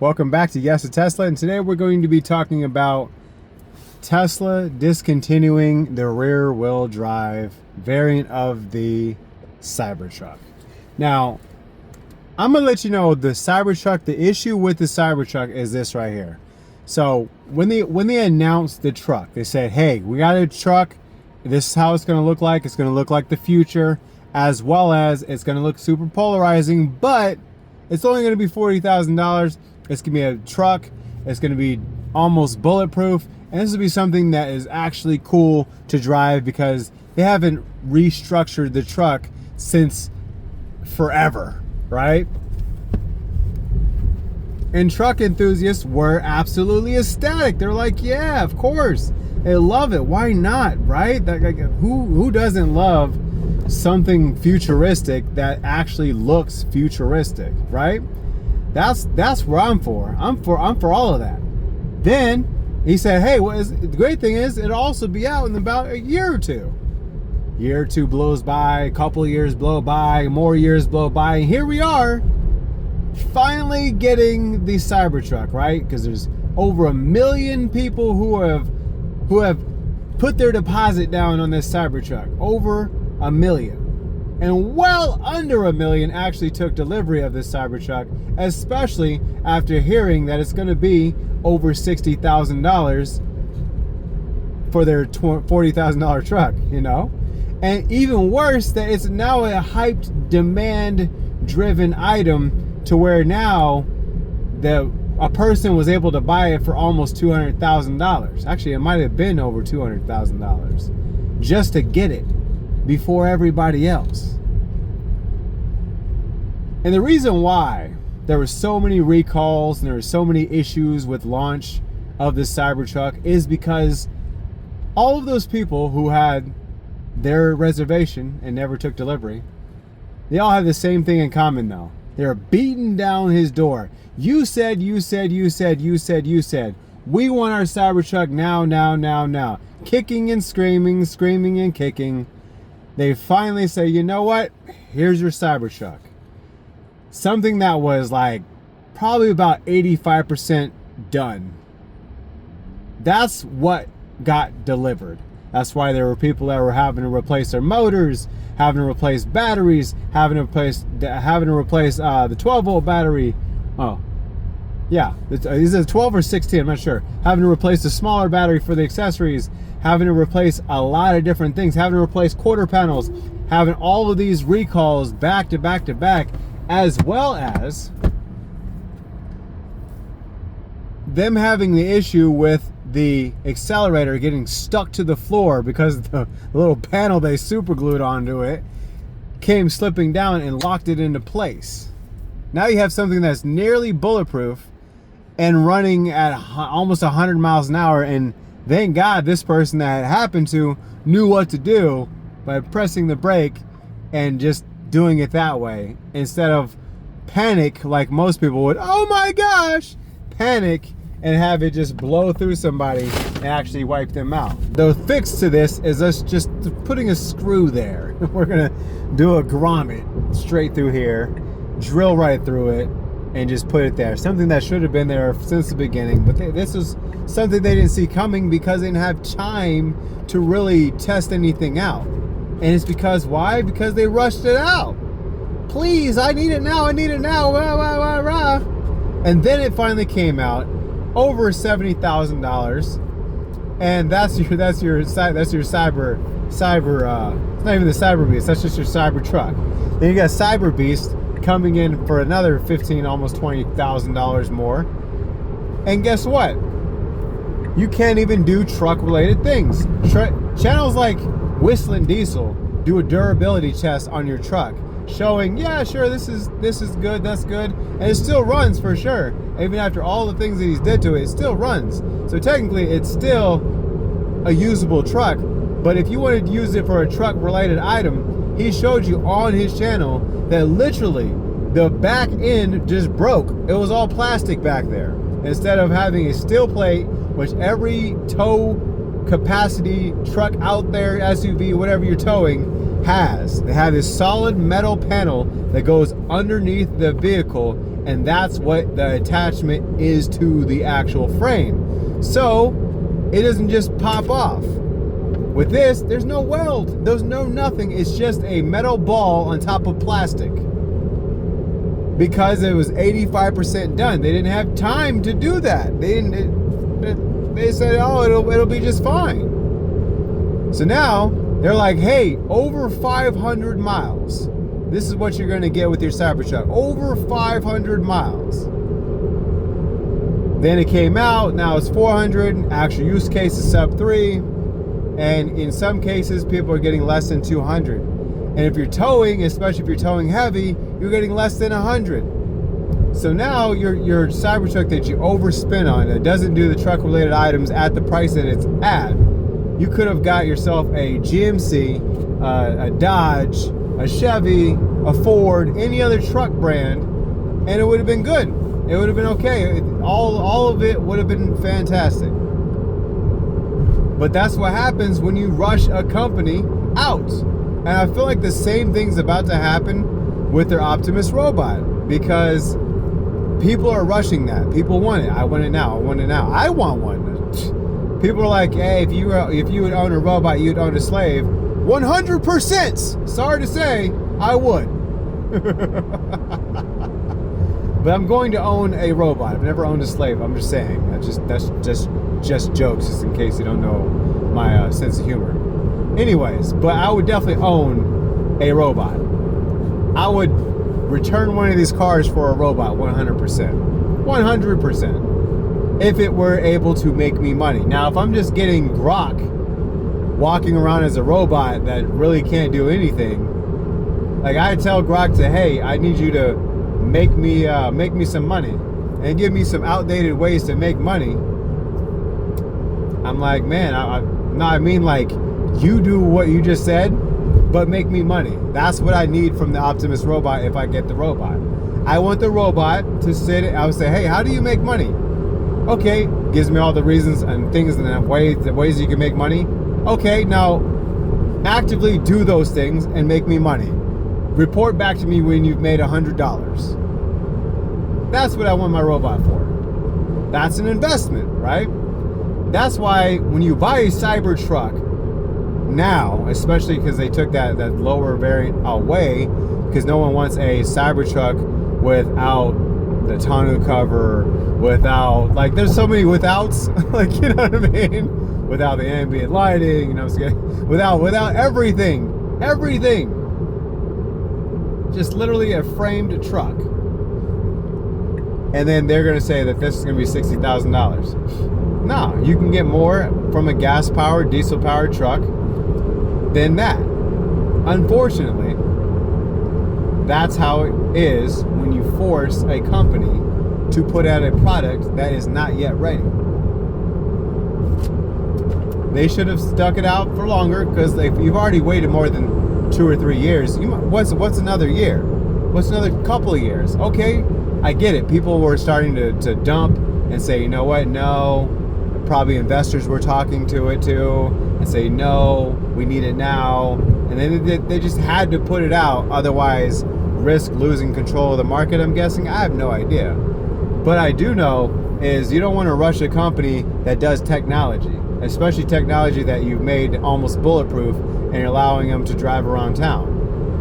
Welcome back to Yes to Tesla, and today we're going to be talking about Tesla discontinuing the rear-wheel drive variant of the Cybertruck. Now, I'm gonna let you know the Cybertruck. The issue with the Cybertruck is this right here. So when they announced the truck, they said, "Hey, we got a truck. This is how it's gonna look like. It's gonna look like the future, as well as it's gonna look super polarizing, but it's only gonna be $40,000." It's gonna be a truck. It's gonna be almost bulletproof, and this will be something that is actually cool to drive because they haven't restructured the truck since forever, right? And truck enthusiasts were absolutely ecstatic. They're like, "Yeah, of course, they love it. Why not, right?" Who doesn't love something futuristic that actually looks futuristic, right? That's where I'm for. I'm for all of that. Then he said, "Hey, the great thing is it'll also be out in about a year or two." Year or two blows by, a couple of years blow by, more years blow by, and here we are, finally getting the Cybertruck, right? Because there's over 1 million people who have put their deposit down on this Cybertruck. Over 1 million. And well under 1 million actually took delivery of this Cybertruck, especially after hearing that it's going to be over $60,000 for their $40,000 truck, you know? And even worse, that it's now a hyped, demand-driven item to where now a person was able to buy it for almost $200,000. Actually, it might have been over $200,000 just to get it before everybody else. And the reason why there were so many recalls and there were so many issues with launch of the Cybertruck is because all of those people who had their reservation and never took delivery, they all have the same thing in common though. They're beating down his door. You said. We want our Cybertruck now. Kicking and screaming and kicking. They finally say, "You know what? Here's your Cybertruck." Something that was like probably about 85% done. That's what got delivered. That's why there were people that were having to replace their motors, having to replace batteries, having to replace the 12-volt battery. Oh, yeah, is it 12 or 16? I'm not sure. Having to replace the smaller battery for the accessories, having to replace a lot of different things, having to replace quarter panels, having all of these recalls back to back to back, as well as them having the issue with the accelerator getting stuck to the floor because the little panel they super glued onto it came slipping down and locked it into place. Now you have something that's nearly bulletproof and running at almost 100 miles an hour, and thank God this person that it happened to knew what to do by pressing the brake and just doing it that way instead of panic like most people would. Oh my gosh, panic and have it just blow through somebody and actually wipe them out. The fix to this is us just putting a screw there. We're gonna do a grommet straight through here, drill right through it, and just put it there. Something that should have been there since the beginning, but this is something they didn't see coming because they didn't have time to really test anything out. And it's because, why? Because they rushed it out. Please, I need it now, rah, rah, rah, rah. And then it finally came out, over $70,000, and that's your cyber. It's not even the Cyber Beast. That's just your Cybertruck. Then you got Cyber Beast coming in for another $15,000, almost $20,000 more. And guess what? You can't even do truck-related things. Channels like Whistling Diesel do a durability test on your truck, showing, yeah, sure, this is good, that's good, and it still runs for sure. Even after all the things that he's did to it, it still runs. So technically, it's still a usable truck. But if you wanted to use it for a truck-related item, he showed you on his channel that literally the back end just broke. It was all plastic back there. Instead of having a steel plate, which every tow capacity truck out there, SUV, whatever you're towing, has. They have this solid metal panel that goes underneath the vehicle And that's what the attachment is to the actual frame. So it doesn't just pop off. With this, there's no weld, there's no nothing. It's just a metal ball on top of plastic. Because it was 85% done. They didn't have time to do that. They said, oh, it'll be just fine. So now they're like, hey, over 500 miles. This is what you're going to get with your Cybertruck. Over 500 miles. Then it came out. Now it's 400. Actual use case is sub 3. And in some cases, people are getting less than 200. And if you're towing, especially if you're towing heavy, you're getting less than 100. So now your Cybertruck that you overspend on, that doesn't do the truck-related items at the price that it's at, you could have got yourself a GMC, a Dodge, a Chevy, a Ford, any other truck brand, and it would have been good. It would have been okay. All of it would have been fantastic. But that's what happens when you rush a company out. And I feel like the same thing's about to happen with their Optimus robot, because people are rushing that. People want it. I want it now. I want it now. I want one. People are like, hey, if you would own a robot, you'd own a slave. 100%. Sorry to say, I would. But I'm going to own a robot. I've never owned a slave. I'm just saying. That's just jokes, just in case you don't know my sense of humor. Anyways, but I would definitely own a robot. I would return one of these cars for a robot 100%. 100%. If it were able to make me money. Now, if I'm just getting Grok walking around as a robot that really can't do anything, like I tell Grok to, hey, I need you to make me some money and give me some outdated ways to make money. I'm like, man, I mean like, you do what you just said, but make me money. That's what I need from the Optimus robot if I get the robot. I want the robot to sit, I would say, hey, how do you make money? Okay, gives me all the reasons and things and the ways you can make money. Okay, now actively do those things and make me money. Report back to me when you've made $100. That's what I want my robot for. That's an investment, right? That's why when you buy a Cybertruck now, especially because they took that lower variant away, because no one wants a Cybertruck without the tonneau cover, without, like, there's so many withouts, like, you know what I mean? Without the ambient lighting, you know, without everything. Just literally a framed truck. And then they're gonna say that this is gonna be $60,000. No, you can get more from a gas-powered, diesel-powered truck than that. Unfortunately, that's how it is when you force a company to put out a product that is not yet ready. They should have stuck it out for longer, because if you've already waited more than 2 or 3 years, what's another year? What's another couple of years? Okay, I get it. People were starting to dump and say, you know what, no. Probably investors were talking to it too and say, no, we need it now. And then they just had to put it out, otherwise risk losing control of the market, I'm guessing. I have no idea. But I do know is you don't want to rush a company that does technology, especially technology that you've made almost bulletproof and you're allowing them to drive around town.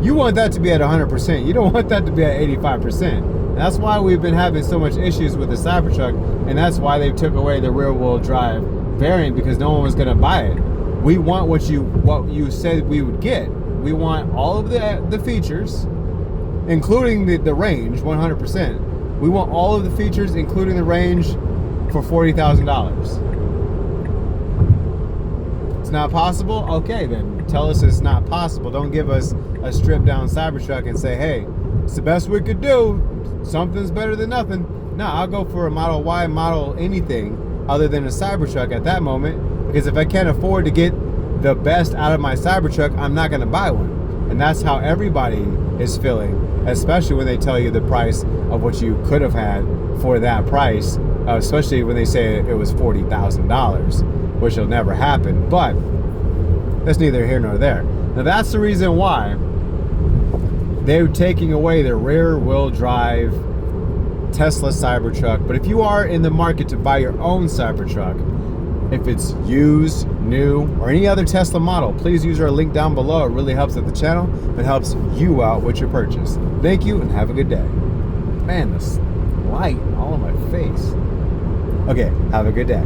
You want that to be at 100%. You don't want that to be at 85%. And that's why we've been having so much issues with the Cybertruck, and that's why they took away the rear-wheel drive variant, because no one was going to buy it. We want what you said we would get. We want all of the features, including the range, 100%. We want all of the features, including the range, for $40,000. It's not possible? Okay, then tell us it's not possible. Don't give us a stripped-down Cybertruck and say, hey, it's the best we could do. Something's better than nothing. No, I'll go for a Model Y, model anything other than a Cybertruck at that moment, because if I can't afford to get the best out of my Cybertruck, I'm not going to buy one. And that's how everybody is feeling, especially when they tell you the price of what you could have had for that price, especially when they say it was $40,000, which will never happen. But that's neither here nor there. Now that's the reason why they're taking away the rear wheel drive Tesla Cybertruck. But if you are in the market to buy your own Cybertruck, if it's used, new, or any other Tesla model, please use our link down below. It really helps at the channel. It helps you out with your purchase. Thank you and have a good day. Man, this light all on my face. Okay, have a good day.